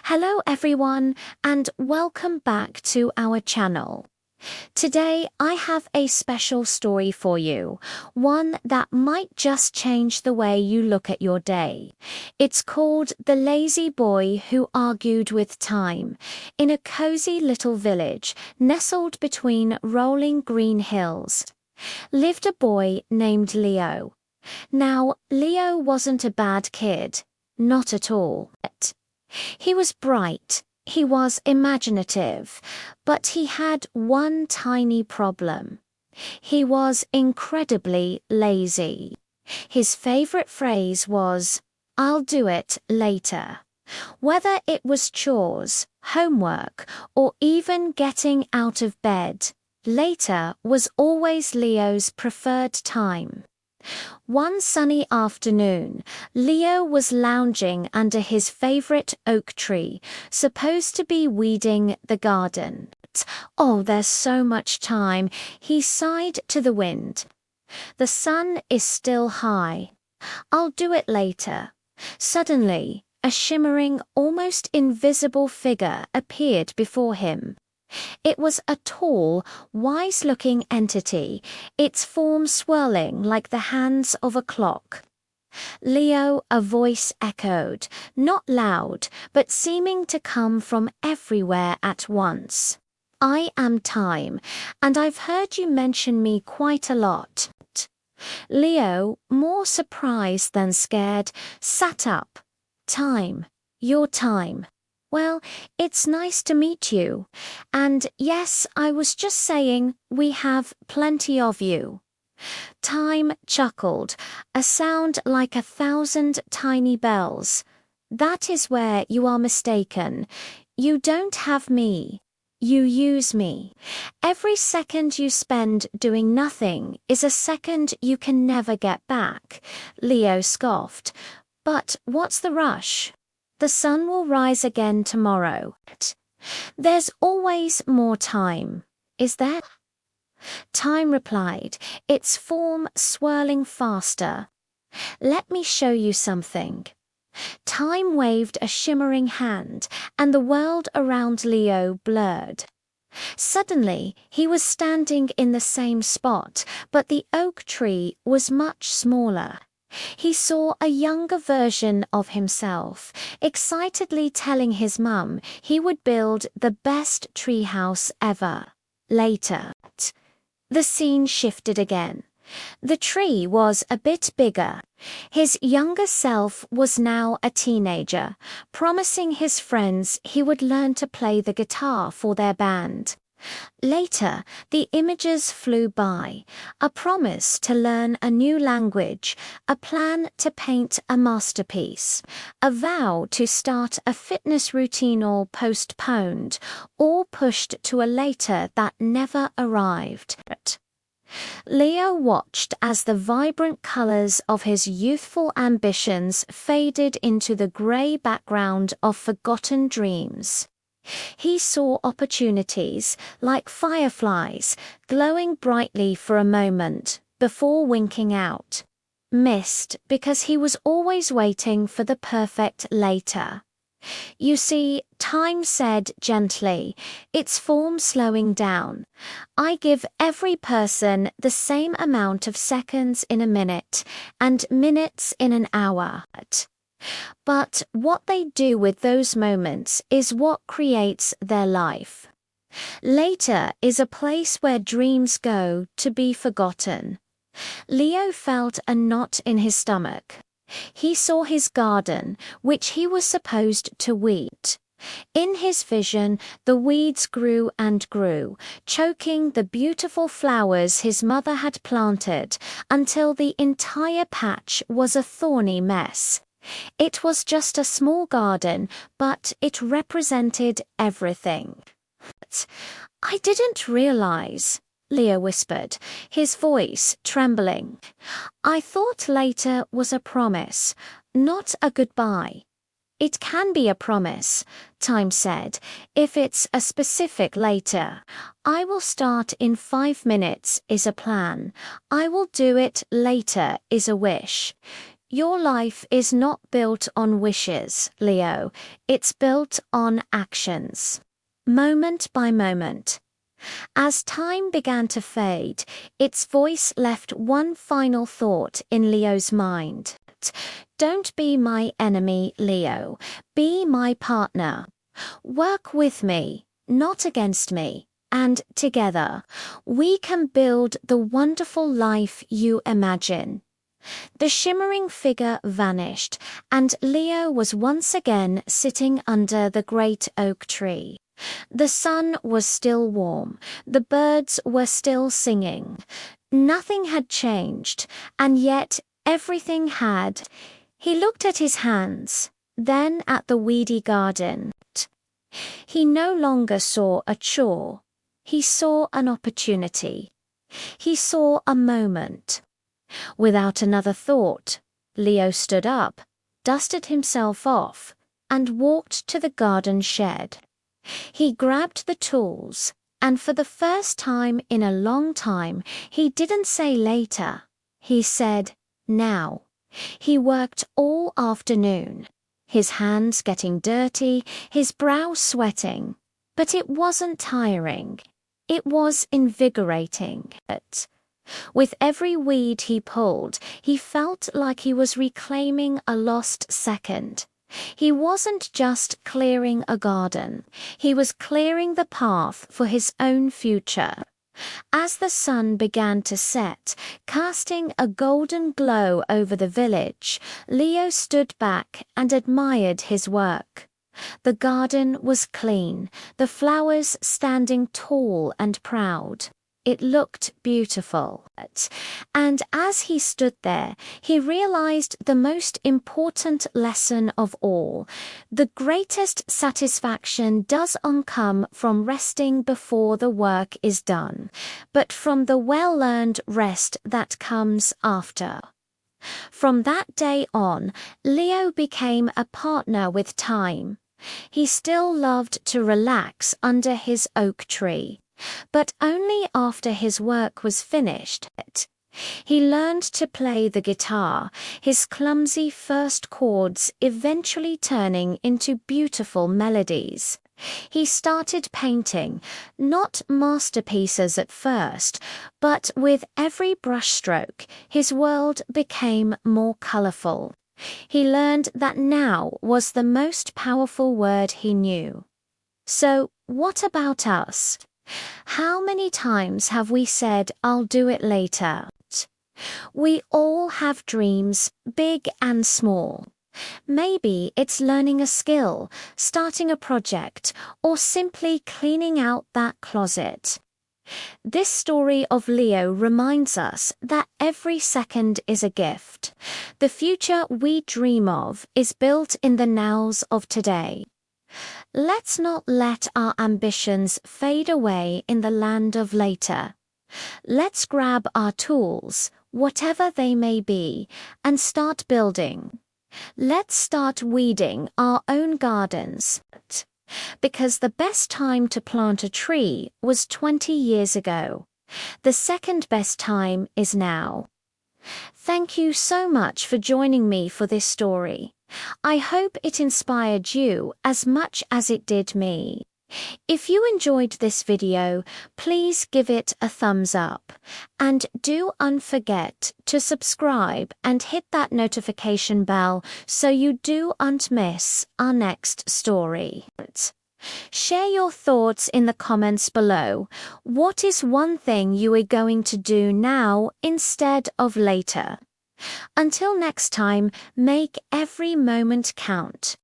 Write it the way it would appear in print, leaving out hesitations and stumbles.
Hello everyone and welcome back to our channel. Today I have a special story for you, one that might just change the way you look at your day. It's called The Lazy Boy Who Argued with Time. In a cozy little village nestled between rolling green hills, lived a boy named Leo. Now, Leo wasn't a bad kid, not at all. He was bright, he was imaginative, but he had one tiny problem. He was incredibly lazy. His favorite phrase was, "I'll do it later." Whether it was chores, homework, or even getting out of bed, later was always Leo's preferred time. One sunny afternoon, Leo was lounging under his favorite oak tree, supposed to be weeding the garden. "Oh, there's so much time," he sighed to the wind. "The sun is still high. I'll do it later." Suddenly, a shimmering, almost invisible figure appeared before him. It was a tall, wise-looking entity, its form swirling like the hands of a clock. "Leo," a voice echoed, not loud, but seeming to come from everywhere at once. "I am Time, and I've heard you mention me quite a lot." Leo, more surprised than scared, sat up. "Time, your time. Well, it's nice to meet you. And yes, I was just saying, we have plenty of you." Time chuckled, a sound like 1,000 tiny bells. "That is where you are mistaken. You don't have me. You use me. Every second you spend doing nothing is a second you can never get back." Leo scoffed. "But what's the rush? The sun will rise again tomorrow. There's always more time, is there?" Time replied, its form swirling faster. "Let me show you something." Time waved a shimmering hand, and the world around Leo blurred. Suddenly, he was standing in the same spot, but the oak tree was much smaller. He saw a younger version of himself, excitedly telling his mum he would build the best treehouse ever. Later, the scene shifted again. The tree was a bit bigger. His younger self was now a teenager, promising his friends he would learn to play the guitar for their band. Later, the images flew by, a promise to learn a new language, a plan to paint a masterpiece, a vow to start a fitness routine all postponed, all pushed to a later that never arrived. Leo watched as the vibrant colors of his youthful ambitions faded into the gray background of forgotten dreams. He saw opportunities, like fireflies, glowing brightly for a moment, before winking out. Missed because he was always waiting for the perfect later. "You see," Time said gently, its form slowing down, "I give every person the same amount of seconds in a minute, and minutes in an hour. But what they do with those moments is what creates their life. Later is a place where dreams go to be forgotten." Leo felt a knot in his stomach. He saw his garden, which he was supposed to weed. In his vision, the weeds grew and grew, choking the beautiful flowers his mother had planted, until the entire patch was a thorny mess. It was just a small garden, but it represented everything. "I didn't realize," Leo whispered, his voice trembling. "I thought later was a promise, not a goodbye." "It can be a promise," Time said, "if it's a specific later. I will start in 5 minutes is a plan. I will do it later is a wish. Your life is not built on wishes, Leo. It's built on actions. Moment by moment. As time began to fade, its voice left one final thought in Leo's mind. Don't be my enemy, Leo. Be my partner. Work with me, not against me. And together, we can build the wonderful life you imagine. The shimmering figure vanished, and Leo was once again sitting under the great oak tree. The sun was still warm, the birds were still singing. Nothing had changed, and yet everything had. He looked at his hands, then at the weedy garden. He no longer saw a chore. He saw an opportunity. He saw a moment. Without another thought, Leo stood up, dusted himself off, and walked to the garden shed. He grabbed the tools, and for the first time in a long time, he didn't say later. He said, now. He worked all afternoon, his hands getting dirty, his brow sweating. But it wasn't tiring. It was invigorating. With every weed he pulled, he felt like he was reclaiming a lost second. He wasn't just clearing a garden, he was clearing the path for his own future. As the sun began to set, casting a golden glow over the village, Leo stood back and admired his work. The garden was clean, the flowers standing tall and proud. It looked beautiful. And as he stood there, he realized the most important lesson of all. The greatest satisfaction doesn't come from resting before the work is done, but from the well-earned rest that comes after. From that day on, Leo became a partner with time. He still loved to relax under his oak tree, but only after his work was finished. He learned to play the guitar, his clumsy first chords eventually turning into beautiful melodies. He started painting, not masterpieces at first, but with every brushstroke, his world became more colorful. He learned that now was the most powerful word he knew. So, what about us? How many times have we said, I'll do it later? We all have dreams, big and small. Maybe it's learning a skill, starting a project, or simply cleaning out that closet. This story of Leo reminds us that every second is a gift. The future we dream of is built in the nows of today. Let's not let our ambitions fade away in the land of later. Let's grab our tools, whatever they may be, and start building. Let's start weeding our own gardens. Because the best time to plant a tree was 20 years ago. The second best time is now. Thank you so much for joining me for this story. I hope it inspired you as much as it did me. If you enjoyed this video, please give it a thumbs up. And do unforget to subscribe and hit that notification bell so you don't miss our next story. Share your thoughts in the comments below. What is one thing you are going to do now instead of later? Until next time, make every moment count.